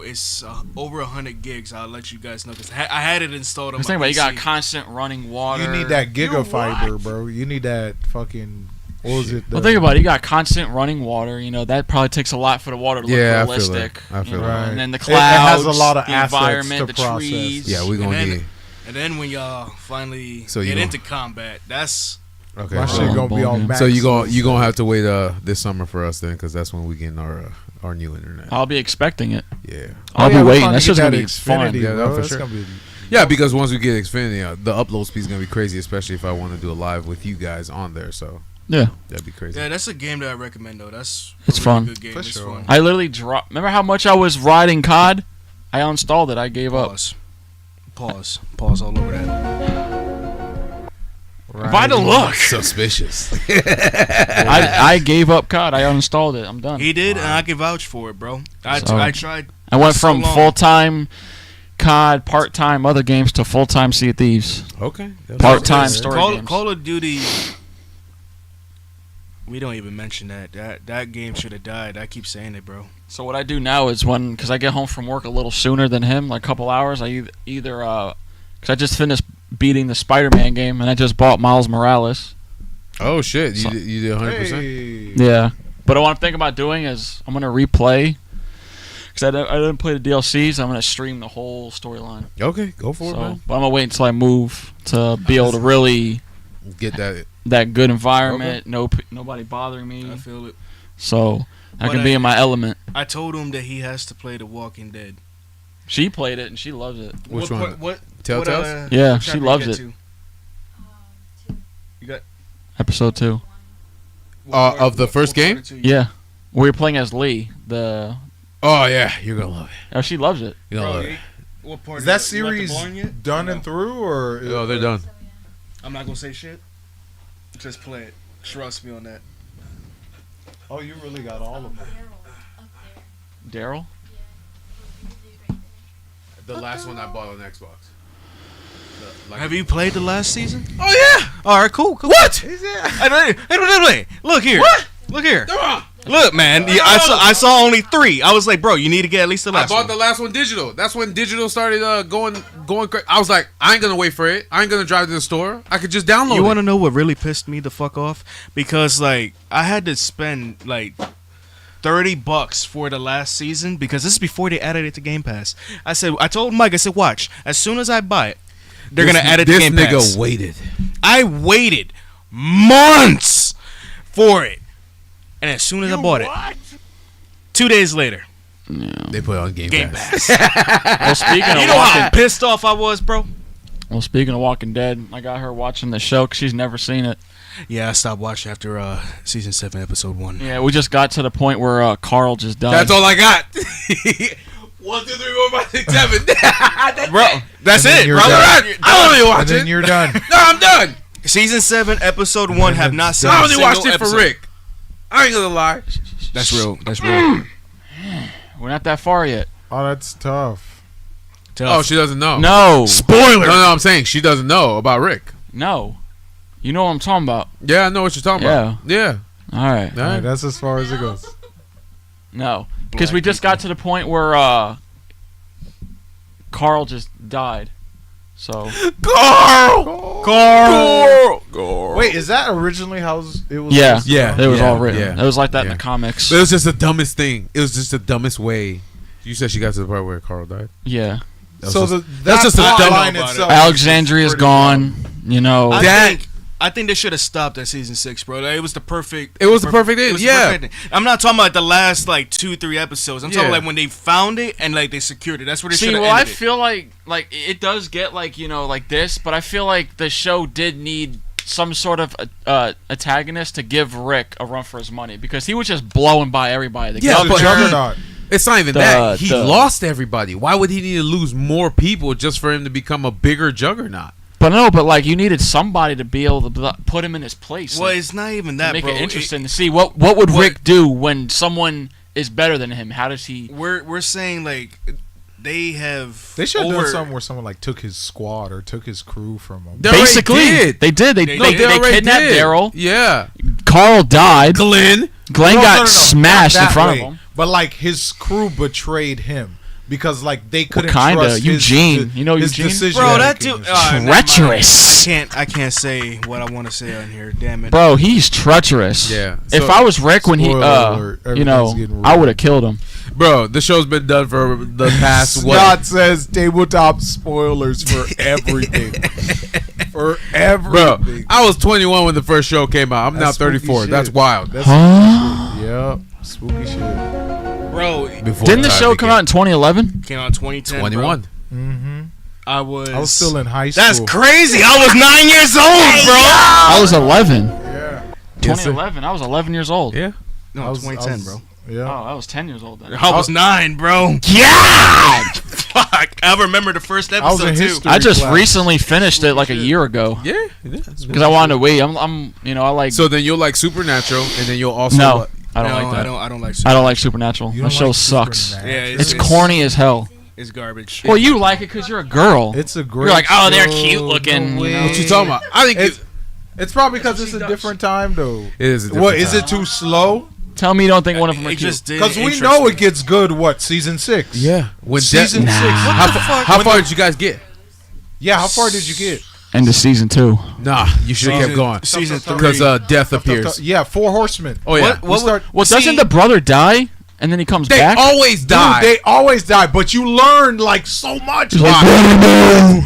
it's over 100 gigs. I'll let you guys know because I had it installed on my Think about it, PC. you got constant running water. You need that Gigafiber, bro. You need that fucking. What was it? Well, think about it. You got constant running water. You know that probably takes a lot for the water to look realistic. I feel right. And then the clouds, clouds, it has a lot of the assets environment, to the process. trees. Yeah, we're gonna get. And then when y'all finally get into combat, that's okay. My shit gonna be on max. So you gonna have to wait this summer for us then, because that's when we get our new internet. I'll be expecting it. Yeah, I'll be waiting. That's just gonna be fun. Yeah, for sure. Yeah, because once we get Xfinity, the upload speed is gonna be crazy, especially if I want to do a live with you guys on there. So yeah, that'd be crazy. Yeah, that's a game that I recommend though. It's really fun. Good game. For it's sure. fun. I literally dropped. Remember how much I was riding COD? I uninstalled it. I gave up. Pause all over that. By the look, suspicious. I gave up COD. I uninstalled it. I'm done. He did, and I can vouch for it, bro. I tried. I went from full-time COD, part-time other games to full-time Sea of Thieves. Okay. Part-time story games. Call of Duty. We don't even mention that. That game should have died. I keep saying it, bro. So what I do now is because I get home from work a little sooner than him, like a couple hours, I either because I just finished beating the Spider-Man game and I just bought Miles Morales. Oh shit! You did 100%. Hey. Yeah, but what I'm thinking about doing is I'm gonna replay because I didn't play the DLCs. I'm gonna stream the whole storyline. Okay, go for it, man. But I'm gonna wait until I move to be able to really get that good environment. Okay. Nobody bothering me. I feel it. So I can be in my element. I told him that he has to play The Walking Dead. She played it and she loves it. Which one? What Telltales? Yeah, she loves it. You got episode 2. Of the first game? Yeah, we were playing as Lee. Oh yeah, you're gonna love it. Oh, she loves it. You're gonna love it. What part Is that series done and through, or? Oh, they're done. I'm not gonna say shit. Just play it. Trust me on that. Oh, you really got all of them. Daryl? The last one I bought on Xbox. Have you played the last season? Oh yeah. All right, cool. What? Look here. What? Look here. Look, man. I saw only 3. I was like, bro, you need to get at least the last one. I bought the last one digital. That's when digital started going crazy. I was like, I ain't gonna wait for it. I ain't gonna drive to the store. I could just download it. You want to know what really pissed me the fuck off? Because like I had to spend like $30 for the last season because this is before they added it to Game Pass. I told Mike, I said, watch. As soon as I buy it, they're gonna add it to Game Pass. This nigga waited. I waited months for it, and as soon as I bought it, 2 days later, they put it on Game Pass. Well, speaking of you know how pissed off I was, bro. Well, speaking of Walking Dead, I got her watching the show because she's never seen it. Yeah, I stopped watching after season 7, episode 1. Yeah, we just got to the point where Carl just died. That's all I got. 1, 2, 3, 4, 5, 6, 7. Bro, that's it, bro. I only watch it. And then you're done. No, I'm done. Season 7, episode 1 have not seen. I only watched it for Rick. I ain't gonna lie. That's real. That's real. We're not that far yet. Oh, that's tough. Oh, she doesn't know. No. Spoiler. No, I'm saying she doesn't know about Rick. No. You know what I'm talking about. Yeah, I know what you're talking about. Yeah. All right. That's as far as it goes. No. Because we just got to the point where Carl just died. So. Carl. Wait, is that originally how it was? Yeah. Yeah. It was all written. Yeah. It was like that in the comics. But it was just the dumbest thing. It was just the dumbest way. You said she got to the part where Carl died. Yeah. So that's just a dumb line itself. Alexandria's gone. You know. I think they should have stopped at season 6, bro. It was the perfect. It was the perfect end. Yeah. I'm not talking about the last like 2-3 episodes. I'm talking like when they found it and like they secured it. That's where they should have ended I it. feel like it does get like like this, but I feel like the show did need some sort of antagonist to give Rick a run for his money because he was just blowing by everybody. But Juggernaut. it's not even that. He lost everybody. Why would he need to lose more people just for him to become a bigger juggernaut? But like you needed somebody to be able to put him in his place. Well, it's not even that, to make bro. it interesting to see what would Rick do when someone is better than him. How does he? We're saying like they should have done something where someone like took his squad or took his crew from him. Basically, they did. They kidnapped Daryl. Yeah. Carl died. Glenn got smashed in front of him. But like his crew betrayed him. because like they couldn't kinda? trust Eugene. You know his Eugene? decision Bro, that making dude. and shit. Treacherous. I can't say what I want to say on here. Damn it. Bro, he's treacherous. Yeah. If So- I was Rick when he, Spoiler alert, you know, everything's getting I real. would have killed him. Bro, the show's been done for the past Scott says tabletop spoilers for everything. For everything. Bro, I was 21 when the first show came out. I'm now That's spooky 34. shit. That's wild. That's Huh? spooky shit. Yep. Spooky shit. Bro, Before Didn't the time show come out in 2011? came out in 2010. 21. Bro. Mm-hmm. I was still in high school. That's crazy. I was 9 years old, bro. I was 11. Yeah. 2011. I was 11 years old. Yeah. No, 2010, bro. Yeah. Oh, I was 10 years old then. I was 9, bro. Yeah! Fuck. I remember the first I was in episode too. history I just class. recently finished it like a year ago Yeah. because I wanted to wait. I'm, you know, I like. So then you'll like Supernatural, and then you'll also. No, I don't No, like that. I don't like. I don't like Supernatural. You That don't show like sucks. Supernatural. Yeah, It's corny as hell. It's garbage. Well, you like it because you're a girl. It's a great. You're like, oh, they're show, cute looking, no you know. way. What you talking about? I think It's probably because it's a different time, though. it is. A different What is time. it too slow? Tell me you don't think one of them are It cute. just did. Because we know it gets good. What season 6? Yeah. When Season Nah. 6. How far did you guys get? Yeah. How far did you get? End of season 2. Nah, you should have kept going. Season 3. Because death appears. Yeah. 4 Horsemen. Oh yeah. We start. Well, See- doesn't the brother die and then he comes They back? always Dude, die. they always die, but you learn like so much. He's like,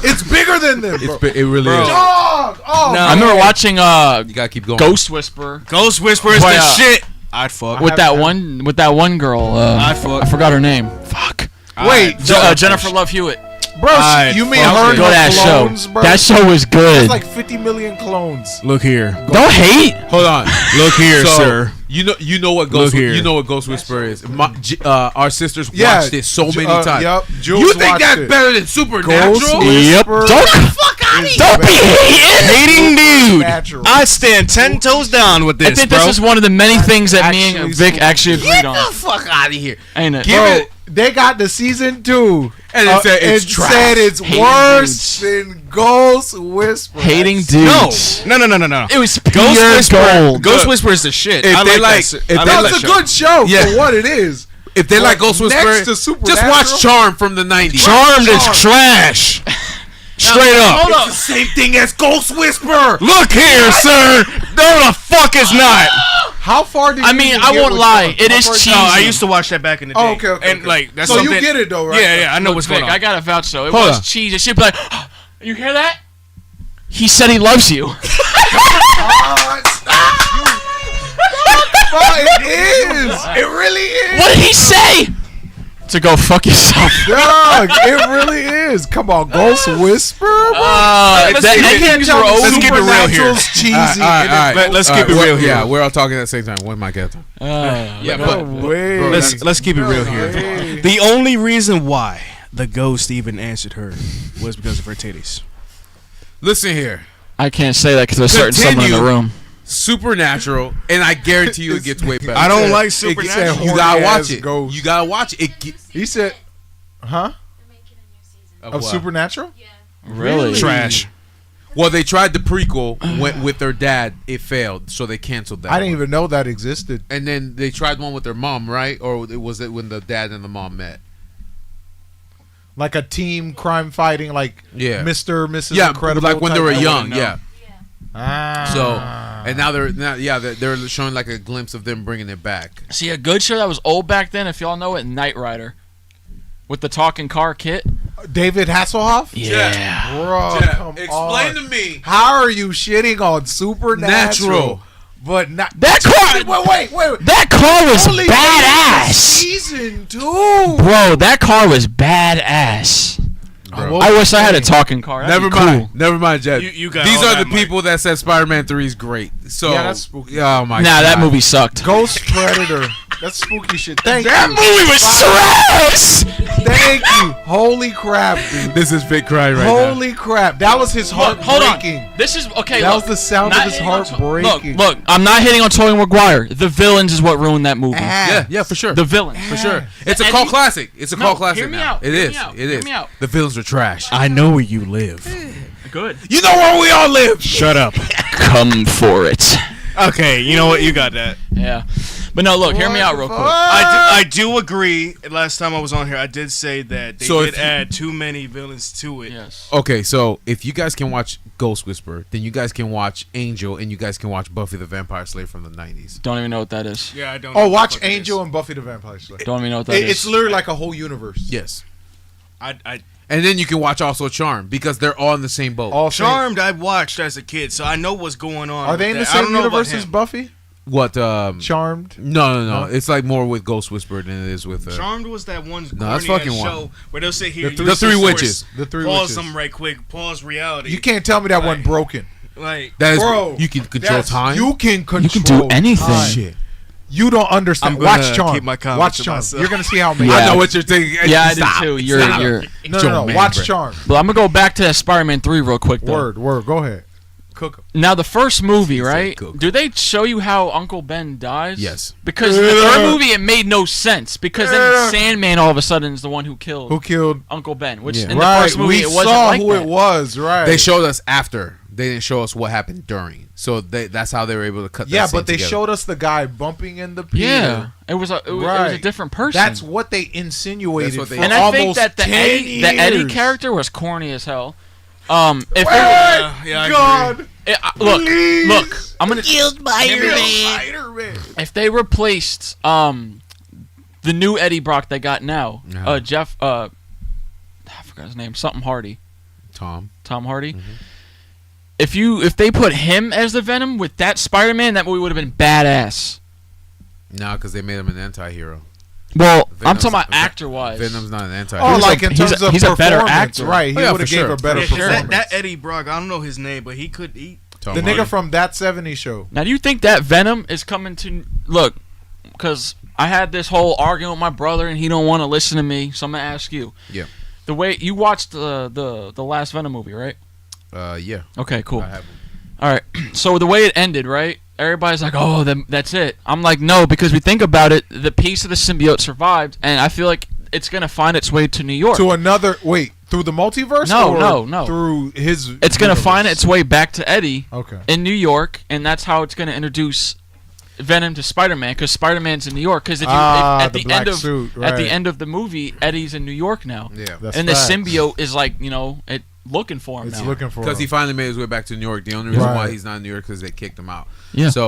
It's bigger than them, bro. it really Bro. is. Dog! Oh, No. I remember watching You gotta keep going. Ghost Whisperer Ghost Whisperer is Boy, the uh, shit. I'd fuck. with that one girl. I fuck. I forgot her name. Fuck. Wait, Jennifer Love Hewitt. bro, I you mean fuck her with Go to that clones, show. bro? That show was good. That's like 50 million clones. Look here. Don't hate. Hold on. Look here, So, sir. You know what Ghost Look here. you know what Ghost Whisperer is. Our sisters Yeah, watched it so many times. Yep. Jules You think watched that's it. better than Supernatural? Ghost Yep. Whisperer Don't be hating. Hating dude. Natural. I stand 10 toes down with this, I think bro. this is one of the many things that me and Actually Vic actually agreed Get on. the fuck out of here. Ain't it? Give Bro, it. they got the season 2. And it said it's it trash. said it's Hating worse than Ghost Whisperer. Hating That's- dudes. No. No. It was Ghost pure Whisperer. gold. Ghost Whisperer is the shit. If I they like, like- that. if I they like That's that a show. good show Yeah. for what it is. If they like Ghost Next Whisperer, to just Supernatural? watch Charm from the 90s. Charmed is trash. Straight up. Hold up. It's the same thing as Ghost Whisperer. Look here, sir. No, the fuck is not. How far did you I mean, even I get won't with lie. Charmed? It How is far did you- cheesy. No, I used to watch that back in the day. Oh, okay. And like that's So something. you get it though, right? Yeah, I know what's Vic, going on. I got a vouch though. It Hold was on. cheesy. She'd be like, "You hear that? He said he loves you." Oh, it is. It really is. What did he say? To go fuck yourself. Dog, it really is. Come on, Ghost Whisperer. bro. Let's That keep it- endings were over. Let's keep it real here. Supernatural's cheesy. Let's keep it real here. Yeah, we're all talking at the same time. One mic at a time. Yeah, No way. bro, Let's keep it real here. way. The only reason why the ghost even answered her was because of her titties. Listen here. I can't say that because there's certain someone in the Continue. room. Supernatural, and I guarantee you it gets way better. I don't like It said Supernatural. You gotta watch horny-ass it. ghost. You gotta watch it. He said, huh? They're making a new season. Of what? Supernatural? Yeah. Really? Trash. Well, they tried the prequel went with their dad. It failed, so they canceled that. I didn't one. even know that existed. And then they tried one with their mom, right? Or was it when the dad and the mom met? Like a team crime fighting, like Yeah. Mr. Mrs. Yeah, Incredible. like when they type were of- young. know. Yeah. Ah. So, and now they're showing like a glimpse of them bringing it back. See, a good show that was old back then, if y'all know it, Knight Rider. With the talking car kit. David Hasselhoff? Yeah. Bro, come explain on. to me. How are you shitting on Supernatural? Natural. But not That car, wait. that car was Only badass. Season 2. Bro, that car was badass. Bro. I wish I had a talking car. That'd Never be cool. mind. Never mind, Jed. You got These all are that the money. people that said Spider-Man 3 is great. So, Yeah, that's spooky. Oh my god. Nah, that movie sucked. Ghost Predator. That's spooky shit. Thank That you. movie was trash. Thank you. Holy crap, dude. This is Vic crying right now. Holy crap. That was his heart Hold on. breaking. This is okay. That look, was the sound not of his hitting on heart To- breaking. Look, I'm not hitting on Tobey Maguire. The villains is what ruined that movie. Yeah, for sure. The villains. For sure. It's a And cult he- classic. It's a No, cult classic hear me now. out. It Hear is. me out. It Hear is. me out. The villains are trash. I know where you live. Good. You know where we all live. Shut up. Come for it. Okay, you know what? You got that. Yeah. But no, look, hear me out real quick. I do agree. Last time I was on here, I did say that they So did if you- add too many villains to it. Yes. Okay, so if you guys can watch Ghost Whisperer, then you guys can watch Angel, and you guys can watch Buffy the Vampire Slayer from the 90s. Don't even know what that is. Yeah, I don't. know Oh, what watch the fuck it Angel is. and Buffy the Vampire Slayer. Don't even know what that is. It's literally like a whole universe. Yes. I And then you can watch also Charmed, because they're all in the same boat. All same- Charmed. I watched as a kid, so I know what's going on. Are they in with the that. I same don't know about universe as him. Buffy? What? Charmed. No. No? It's like more with Ghost Whisperer than it is with. Charmed was that one that's corny fucking ass one. show where they'll sit here. The use Three the Witches. source, The Three pause Witches. them right quick. Pause reality. You can't tell me that one broken. like That is, Bro, you can control time. You can control. You can do anything. time. Shit. You don't understand. I'm gonna Watch Charmed. keep my comments Watch to Charmed. myself. You're gonna see how many. Yeah. I know what you're thinking. Yeah, I Stop. do too. You're. Stop. No. man, Watch bro. Charmed. But I'm gonna go back to that Spider-Man 3 real quick though. Word. Go ahead. Cook 'em. Now the first movie, said right? cook. Do they show you how Uncle Ben dies? Yes. Because the third movie it made no sense because then Sandman all of a sudden is the one who killed Who killed? Uncle Ben, which Yeah. in the Right. first movie We it wasn't saw like who that. it was. Right. They showed us after. They didn't show us what happened during. So that's how they were able to cut. Yeah, that scene but they together. showed us the guy bumping in the Peter. Yeah, it was a Right. different person. That's what they insinuated. That's what they- for and I think almost that the 10 Eddie years. character was corny as hell. If What? yeah, I God. Please. look, I'm gonna Kill Spider-Man. if they replaced the new Eddie Brock they got now, Uh-huh. Jeff I forgot his name, something Hardy, Tom. Hardy. If they put him as the Venom with that Spider-Man, that movie would have been badass. No, because they made him an anti-hero. Well, I'm Venom's- talking about actor-wise. Venom's not an anti-hero. Oh, He's like a- in he's terms a- of he's a better performance, actor. right? He Oh, yeah, would have for gave sure. a better Yeah, 'cause performance. that Eddie Brock, I don't know his name, but he could eat. Tom The Hardy. nigga from That 70s Show. Now, do you think that Venom is coming to look? Because I had this whole argument with my brother, and he don't want to listen to me. So I'm gonna ask you. Yeah. The way you watched the last Venom movie, right? Yeah. Okay, cool. I have him. All right. So the way it ended, right? Everybody's like, "Oh, then that's it." I'm like, "No," because we think about it. The piece of the symbiote survived, and I feel like it's gonna find its way to New York. To another. Wait, through the multiverse? No, or no. Through his. It's gonna universe? find its way back to Eddie Okay. in New York, and that's how it's gonna introduce Venom to Spider-Man, because Spider-Man's in New York. Because if at the the black end of suit, at the right. end of the movie, Eddie's in New York now, Yeah. That's and facts. the symbiote is like it looking for him It's now. looking for Because him. he finally made his way back to New York. The only reason why Right. he's not in New York is because they kicked him out. Yeah. So